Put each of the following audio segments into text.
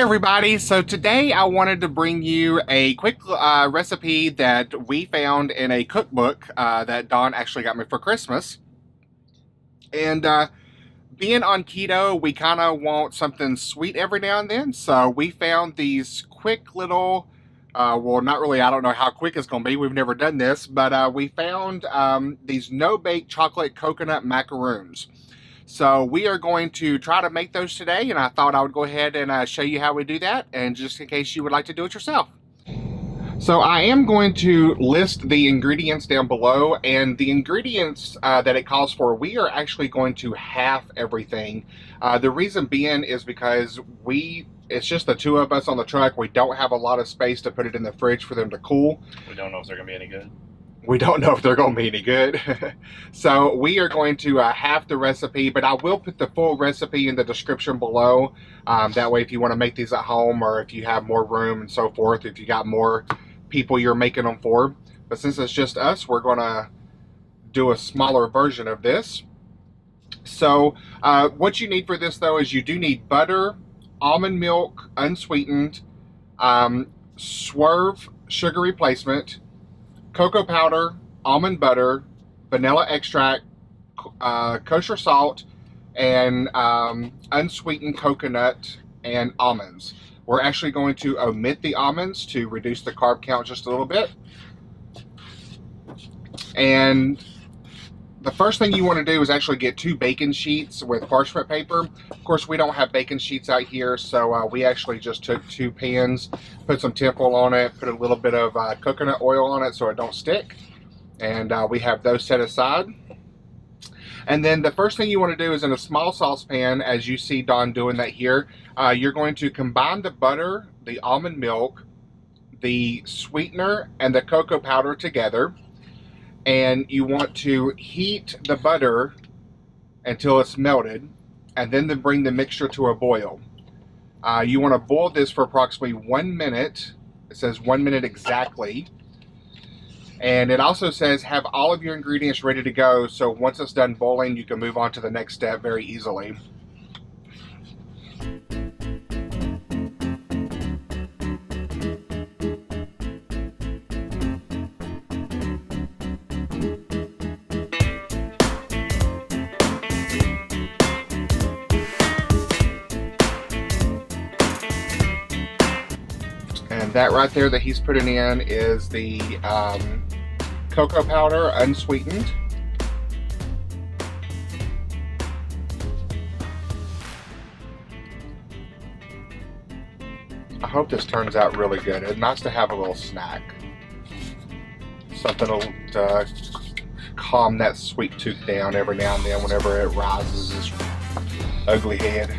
everybody, so today I wanted to bring you a quick recipe that we found in a cookbook that Dawn actually got me for Christmas. And being on keto, we kind of want something sweet every now and then, so we found these quick little, well, not really, I don't know how quick it's going to be, we've never done this, but we found these no-bake chocolate coconut macaroons. So we are going to try to make those today, and I thought I would go ahead and show you how we do that, and just in case you would like to do it yourself. So I am going to list the ingredients down below, and the ingredients that it calls for, we are actually going to half everything. The reason being is because it's just the two of us on the truck. We don't have a lot of space to put it in the fridge for them to cool. We don't know if they're going to be any good. We don't know if they're going to be any good. So we are going to half the recipe, but I will put the full recipe in the description below. That way if you want to make these at home, or if you have more room and so forth, if you got more people you're making them for. But since it's just us, we're going to do a smaller version of this. So what you need for this though is you do need butter, almond milk, unsweetened, Swerve sugar replacement, cocoa powder, almond butter, vanilla extract, kosher salt, and unsweetened coconut and almonds. We're actually going to omit the almonds to reduce the carb count just a little bit. And the first thing you want to do is actually get 2 baking sheets with parchment paper. Of course, we don't have baking sheets out here, so we actually just took 2 pans, put some temple on it, put a little bit of coconut oil on it so it don't stick, and we have those set aside. And then the first thing you want to do is in a small saucepan, as you see Dawn doing that here, you're going to combine the butter, the almond milk, the sweetener, and the cocoa powder together. And you want to heat the butter until it's melted, and then bring the mixture to a boil. You want to boil this for approximately 1 minute. It says 1 minute exactly. And it also says have all of your ingredients ready to go, so once it's done boiling, you can move on to the next step very easily. And that right there that he's putting in is the cocoa powder, unsweetened. I hope this turns out really good. It's nice to have a little snack. Something to calm that sweet tooth down every now and then whenever it rises its ugly head.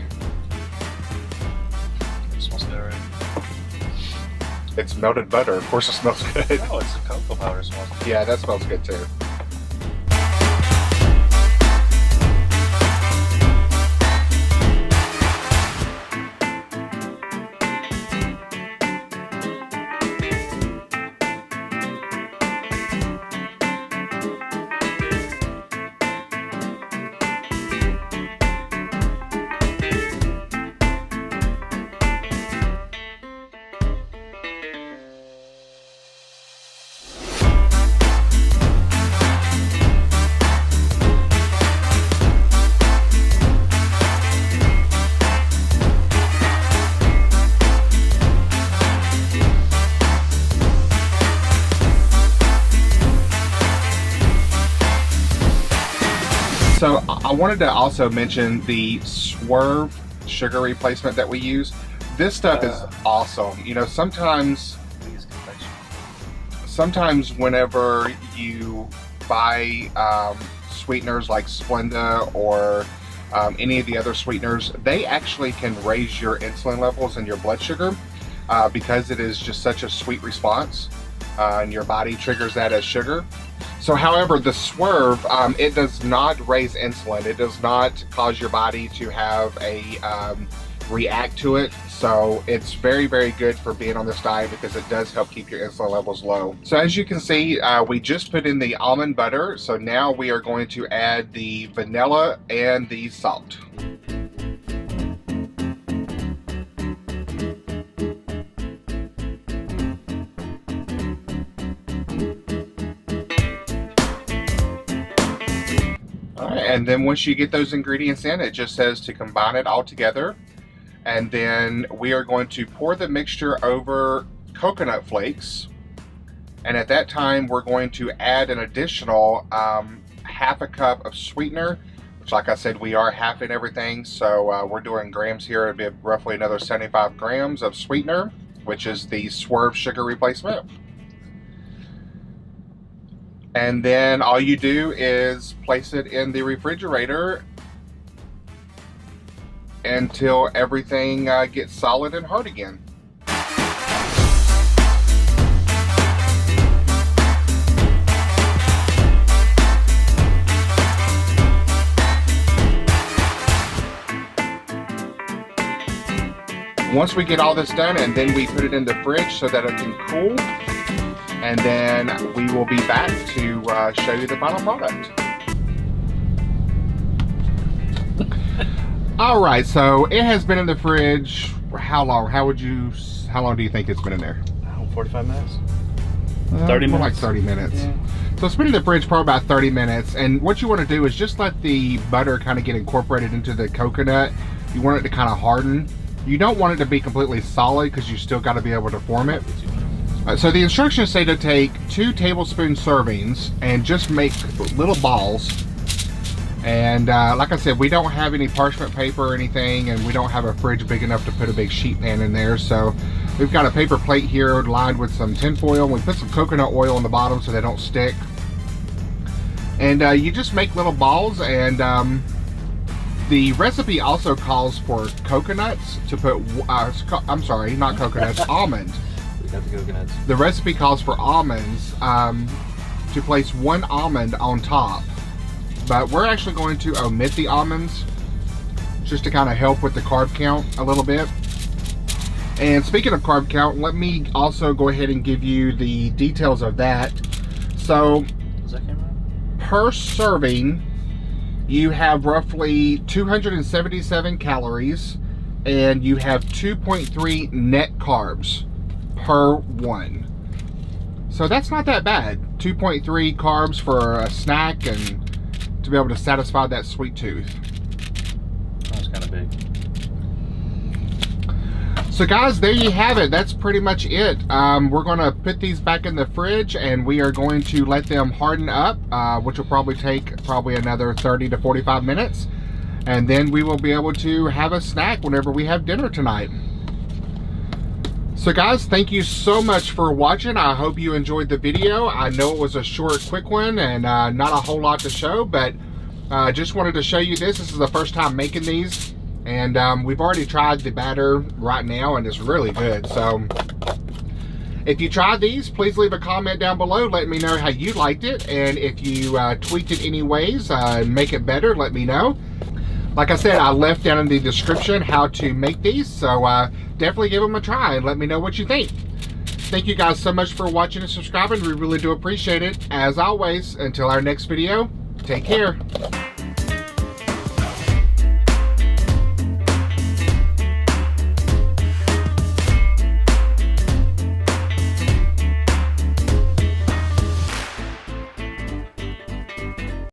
It's melted butter. Of course it smells good. Oh, it's the cocoa powder smells good. Yeah, that smells good too. So I wanted to also mention the Swerve sugar replacement that we use. This stuff is awesome. You know, sometimes whenever you buy sweeteners like Splenda or any of the other sweeteners, they actually can raise your insulin levels and your blood sugar because it is just such a sweet response, and your body triggers that as sugar. So however, the Swerve, it does not raise insulin. It does not cause your body to have a react to it. So it's very, very good for being on this diet because it does help keep your insulin levels low. So as you can see, we just put in the almond butter. So now we are going to add the vanilla and the salt. And then once you get those ingredients in, it just says to combine it all together. And then we are going to pour the mixture over coconut flakes. And at that time, we're going to add an additional half a cup of sweetener, which, like I said, we are halving everything. So we're doing grams here. It'll be roughly another 75 grams of sweetener, which is the Swerve sugar replacement. And then all you do is place it in the refrigerator until everything gets solid and hard again. Once we get all this done, and then we put it in the fridge so that it can cool, and then we will be back to show you the final product. All right, so it has been in the fridge. How long? How long do you think it's been in there? 45 minutes. 30 minutes. Like 30 minutes. Yeah. So it's been in the fridge for about 30 minutes. And what you want to do is just let the butter kind of get incorporated into the coconut. You want it to kind of harden. You don't want it to be completely solid because you still got to be able to form it. So the instructions say to take 2 tablespoon servings and just make little balls. And like I said, we don't have any parchment paper or anything, and we don't have a fridge big enough to put a big sheet pan in there. So we've got a paper plate here lined with some tin foil. We put some coconut oil on the bottom so they don't stick. And you just make little balls, and the recipe also calls for coconuts to put, I'm sorry, not coconuts, almond. We got the coconuts. The recipe calls for almonds to place 1 almond on top. But we're actually going to omit the almonds just to kind of help with the carb count a little bit. And speaking of carb count, let me also go ahead and give you the details of that. So, per serving, you have roughly 277 calories, and you have 2.3 net carbs per one. So that's not that bad. 2.3 carbs for a snack and to be able to satisfy that sweet tooth. That's kind of big. So guys, there you have it. That's pretty much it. We're gonna put these back in the fridge, and we are going to let them harden up, which will probably take another 30 to 45 minutes. And then we will be able to have a snack whenever we have dinner tonight. So guys, thank you so much for watching. I hope you enjoyed the video. I know it was a short, quick one, and not a whole lot to show, but just wanted to show you this. This is the first time making these, and we've already tried the batter right now, and it's really good. So if you tried these, please leave a comment down below. Let me know how you liked it, and if you tweaked it any ways, make it better, let me know. Like I said, I left down in the description how to make these, so definitely give them a try and let me know what you think. Thank you guys so much for watching and subscribing. We really do appreciate it. As always, until our next video, take care.